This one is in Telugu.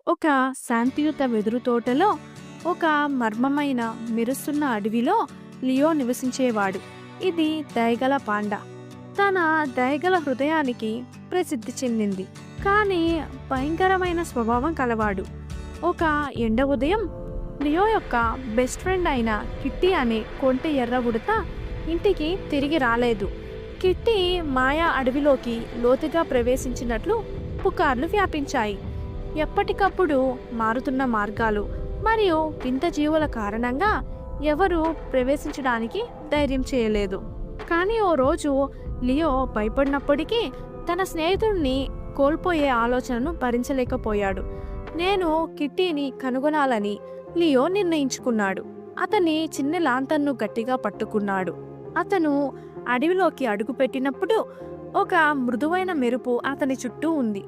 ఒక శాంతియుత వెదురు తోటలో ఒక మర్మమైన మెరుస్తున్న అడవిలో లియో నివసించేవాడు. ఇది దయగల పాండా. తన దయగల హృదయానికి ప్రసిద్ధి చెందింది. కానీ భయంకరమైన స్వభావం కలవాడు. ఒక ఎండ ఉదయం లియో యొక్క బెస్ట్ ఫ్రెండ్ అయిన కిట్టి అనే కొంటె ఎర్ర ఉడత ఇంటికి తిరిగి రాలేదు. కిట్టి మాయా అడవిలోకి లోతుగా ప్రవేశించినట్లు పుకార్లు వ్యాపించాయి. ఎప్పటికప్పుడు మారుతున్న మార్గాలు మరియు వింత జీవుల కారణంగా ఎవరూ ప్రవేశించడానికి ధైర్యం చేయలేదు. కానీ ఓ రోజు లియో భయపడినప్పటికీ తన స్నేహితుడిని కోల్పోయే ఆలోచనను భరించలేకపోయాడు. నేను కిట్టీని కనుగొనాలని లియో నిర్ణయించుకున్నాడు. అతని చిన్న లాంతర్ను గట్టిగా పట్టుకున్నాడు. అతను అడవిలోకి అడుగుపెట్టినప్పుడు ఒక మృదువైన మెరుపు అతని చుట్టూ ఉంది.